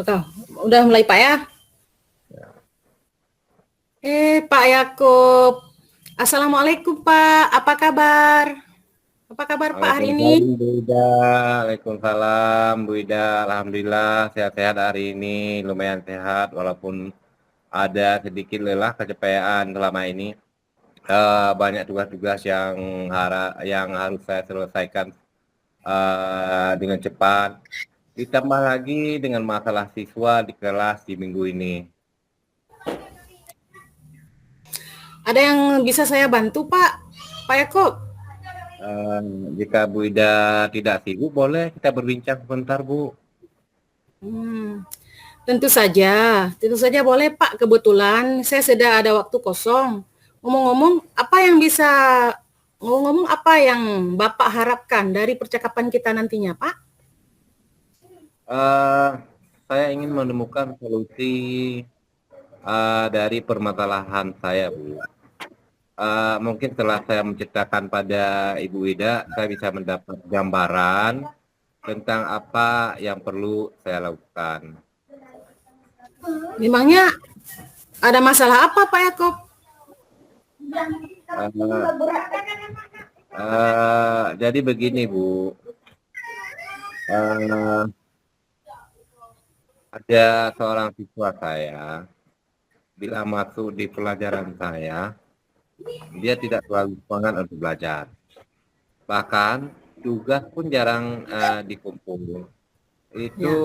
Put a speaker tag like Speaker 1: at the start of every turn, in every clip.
Speaker 1: Betul. Udah mulai Pak ya? Pak Yakub. Assalamualaikum Pak. Apa kabar? Apa kabar Pak hari ini?
Speaker 2: Waalaikumsalam Bu Ida. Waalaikumsalam Bu Ida. Alhamdulillah sehat-sehat hari ini, lumayan sehat walaupun ada sedikit lelah kecapean selama ini. Banyak tugas-tugas yang harus saya selesaikan dengan cepat. Ditambah lagi dengan masalah siswa di kelas di minggu ini.
Speaker 1: Ada yang bisa saya bantu Pak? Pak Yakub?
Speaker 2: Jika Bu Ida tidak sibuk, boleh kita berbincang sebentar Bu.
Speaker 1: Tentu saja boleh Pak. Kebetulan saya sudah ada waktu kosong. Ngomong-ngomong apa yang Bapak harapkan dari percakapan kita nantinya Pak?
Speaker 2: Saya ingin menemukan solusi dari permasalahan saya, Bu. Mungkin setelah saya menceritakan pada Ibu Ida, saya bisa mendapat gambaran tentang apa yang perlu saya lakukan.
Speaker 1: Memangnya ada masalah apa Pak Yakub?
Speaker 2: Jadi begini, Bu. Ada seorang siswa saya, bila masuk di pelajaran saya, dia tidak terlalu semangat untuk belajar. Bahkan tugas pun jarang dikumpul. Itu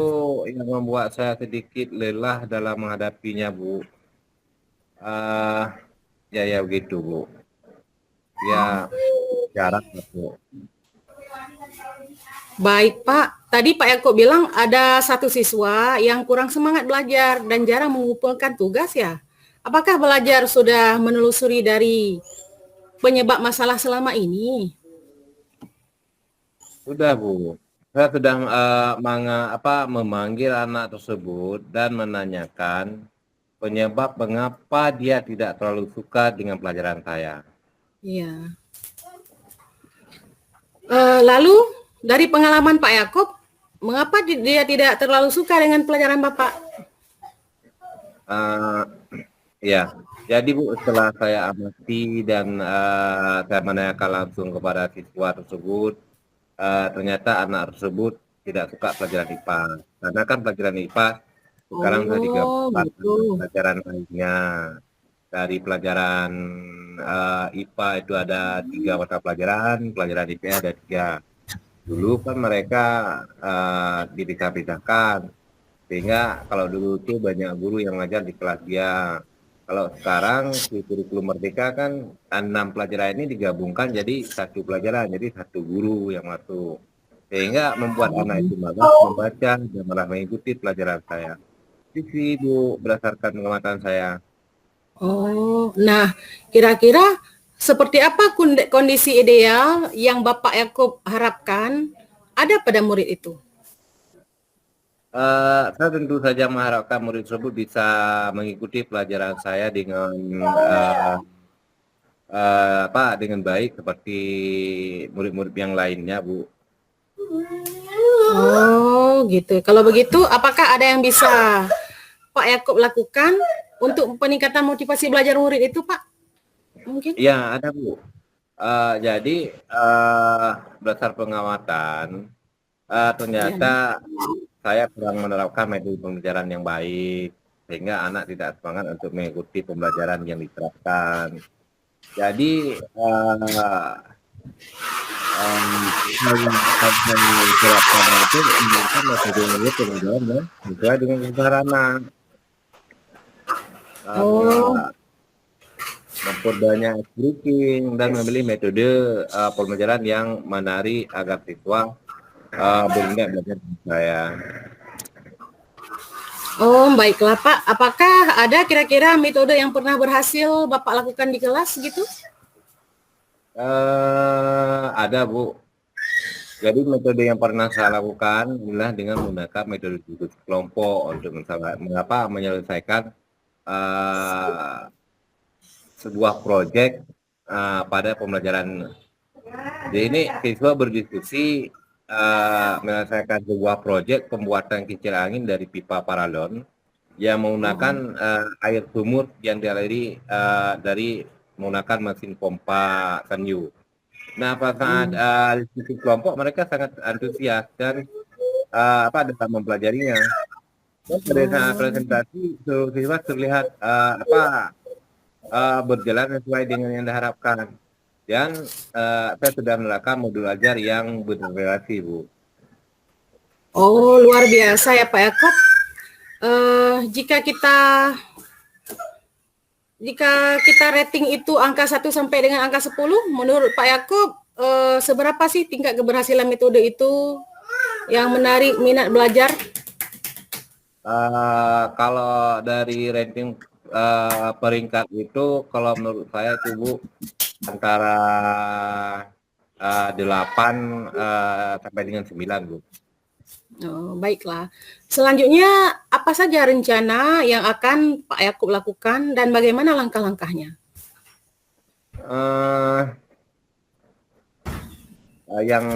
Speaker 2: yang membuat saya sedikit lelah dalam menghadapinya, Bu. Ya begitu, Bu. Ya, jarang, Bu.
Speaker 1: Baik Pak, tadi Pak Yakub bilang ada satu siswa yang kurang semangat belajar dan jarang mengumpulkan tugas ya. Apakah belajar sudah menelusuri dari penyebab masalah selama ini?
Speaker 2: Sudah, Bu. Saya sudah memanggil anak tersebut dan menanyakan penyebab mengapa dia tidak terlalu suka dengan pelajaran saya.
Speaker 1: Iya. Lalu dari pengalaman Pak Yakub, mengapa dia tidak terlalu suka dengan pelajaran Bapak?
Speaker 2: Ya, jadi Bu, setelah saya amati dan saya menanyakan langsung kepada siswa tersebut, ternyata anak tersebut tidak suka pelajaran IPA. Karena kan pelajaran IPA sekarang sudah digabungkan
Speaker 1: Gitu.
Speaker 2: dengan pelajaran lainnya. Dari pelajaran IPA itu ada 3 mata pelajaran, pelajaran IPA ada 3. Dulu kan mereka dipisah-pisahkan, sehingga kalau dulu tuh banyak guru yang ngajar di kelas dia. Kalau sekarang di kurikulum Merdeka kan 6 pelajaran ini digabungkan jadi 1 pelajaran, jadi 1 guru yang masuk. Sehingga membuat anak itu malas membaca dan malah mengikuti pelajaran saya. Itu berdasarkan pengamatan saya.
Speaker 1: Oh, nah kira-kira seperti apa kondisi ideal yang Bapak Yakub harapkan ada pada murid itu?
Speaker 2: Saya tentu saja mengharapkan murid tersebut bisa mengikuti pelajaran saya dengan dengan baik seperti murid-murid yang lainnya, Bu.
Speaker 1: Oh, gitu. Kalau begitu, apakah ada yang bisa Pak Yakub lakukan untuk peningkatan motivasi belajar murid itu, Pak? Mungkin?
Speaker 2: Iya, ada, Bu. Jadi berdasar pengamatan, ternyata saya kurang menerapkan metode pembelajaran yang baik, sehingga anak tidak semangat untuk mengikuti pembelajaran yang diterapkan. Jadi yang diterapkan itu menggunakan metode pembelajaran yang sesuai dengan kebutuhan anak. Memperbanyak speaking dan memilih metode pembelajaran yang menarik agar siswa berminat belajar dengan saya.
Speaker 1: Oh, baiklah Pak. Apakah ada kira-kira metode yang pernah berhasil Bapak lakukan di kelas gitu?
Speaker 2: Ada, Bu. Jadi metode yang pernah saya lakukan adalah dengan menggunakan metode diskusi kelompok untuk menyelesaikan sebuah proyek pada pembelajaran. Jadi ini siswa berdiskusi menyelesaikan sebuah proyek pembuatan kincir angin dari pipa paralon yang menggunakan
Speaker 1: Oh.
Speaker 2: air sumur yang dialiri dari menggunakan mesin pompa Sanyu. Nah, pada saat
Speaker 1: Hmm.
Speaker 2: diskusi kelompok mereka sangat antusias dan dalam mempelajarinya. Dan pada saat
Speaker 1: Oh.
Speaker 2: presentasi seluruh siswa terlihat berjalan sesuai dengan yang diharapkan. Dan saya sudah menerapkan modul ajar yang bervariasi, Bu.
Speaker 1: Oh, luar biasa ya Pak Yakob. Jika kita rating itu angka 1 sampai dengan angka 10, menurut Pak Yakob seberapa sih tingkat keberhasilan metode itu yang menarik minat belajar?
Speaker 2: Kalau dari ranking peringkat itu, kalau menurut saya itu Bu antara 8 sampai dengan 9 Bu.
Speaker 1: Oh, baiklah. Selanjutnya, apa saja rencana yang akan Pak Yakob lakukan dan bagaimana langkah-langkahnya?
Speaker 2: Eh, yang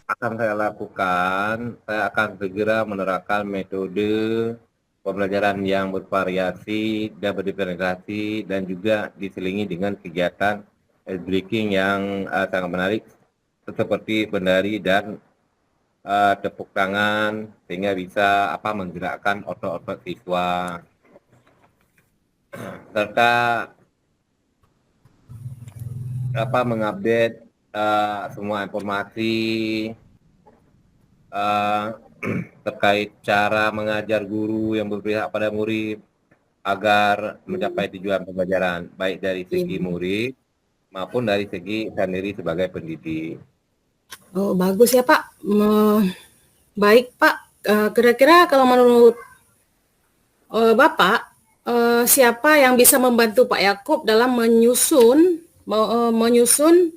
Speaker 2: akan saya lakukan, saya akan segera menerapkan metode pembelajaran yang bervariasi dan berdiferensiasi dan juga diselingi dengan kegiatan ice breaking yang sangat menarik seperti penari dan tepuk tangan sehingga bisa menggerakkan otot-otot siswa serta mengupdate semua informasi uh, terkait cara mengajar guru yang berpihak pada murid agar mencapai tujuan pembelajaran baik dari segi
Speaker 1: Iya.
Speaker 2: murid maupun dari segi saya sendiri sebagai pendidik.
Speaker 1: Oh, bagus ya Pak. Baik Pak. Kira-kira kalau menurut Bapak, siapa yang bisa membantu Pak Yakob dalam menyusun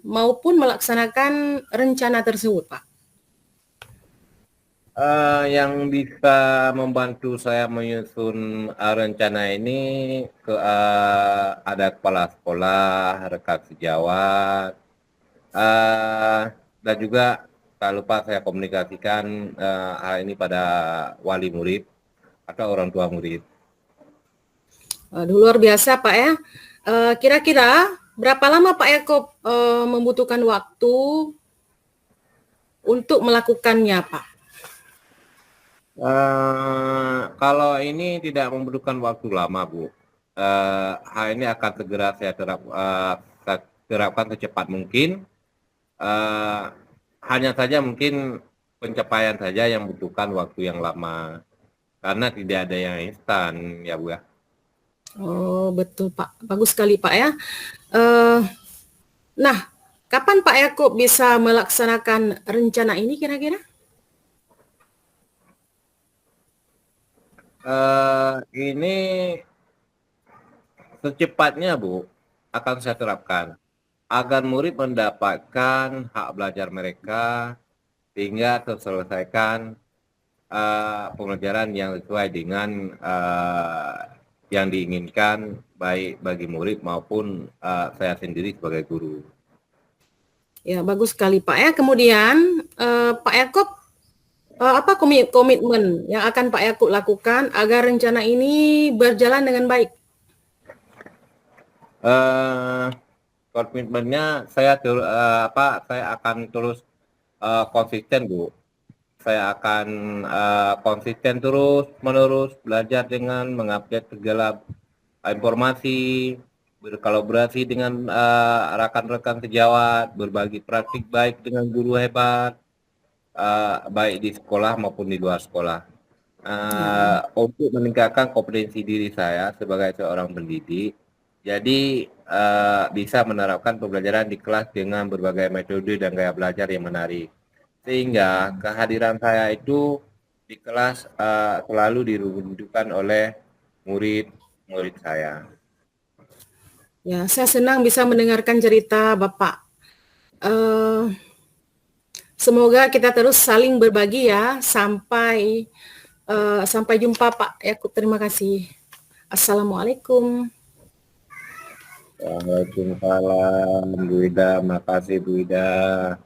Speaker 1: maupun melaksanakan rencana tersebut, Pak?
Speaker 2: Yang bisa membantu saya menyusun rencana ini ada kepala sekolah, rekan sejawat, dan juga tak lupa saya komunikasikan hal ini pada wali murid atau orang tua murid.
Speaker 1: Luar biasa Pak ya. Kira-kira berapa lama Pak Yakob membutuhkan waktu untuk melakukannya, Pak?
Speaker 2: Kalau ini tidak membutuhkan waktu lama, Bu. Hal ini akan segera saya terapkan secepat mungkin. Hanya saja mungkin pencapaian saja yang membutuhkan waktu yang lama. Karena tidak ada yang instan, ya Bu ya.
Speaker 1: Oh, betul Pak. Bagus sekali Pak ya. Eh, nah, kapan Pak Yakob bisa melaksanakan rencana ini kira-kira?
Speaker 2: Ini secepatnya, Bu, akan saya terapkan agar murid mendapatkan hak belajar mereka sehingga terselesaikan pembelajaran yang sesuai dengan yang diinginkan baik bagi murid maupun saya sendiri sebagai guru.
Speaker 1: Ya, bagus sekali Pak ya. Kemudian Pak Yakob, apa komitmen yang akan Pak Yakob lakukan agar rencana ini berjalan dengan baik?
Speaker 2: Komitmennya saya akan terus konsisten, Bu. Saya akan konsisten terus menerus belajar dengan mengupdate segala informasi, berkolaborasi dengan rekan-rekan sejawat, berbagi praktik baik dengan guru hebat, baik di sekolah maupun di luar sekolah.
Speaker 1: Ya.
Speaker 2: Untuk meningkatkan kompetensi diri saya sebagai seorang pendidik, jadi bisa menerapkan pembelajaran di kelas dengan berbagai metode dan gaya belajar yang menarik. Sehingga kehadiran saya itu di kelas selalu dirindukan oleh murid-murid saya.
Speaker 1: Ya, saya senang bisa mendengarkan cerita Bapak. Eh, Semoga kita terus saling berbagi ya. Sampai jumpa Pak Yakub. Terima kasih. Assalamualaikum.
Speaker 2: Waalaikumsalam, Bu Ida. Makasih, Bu Ida.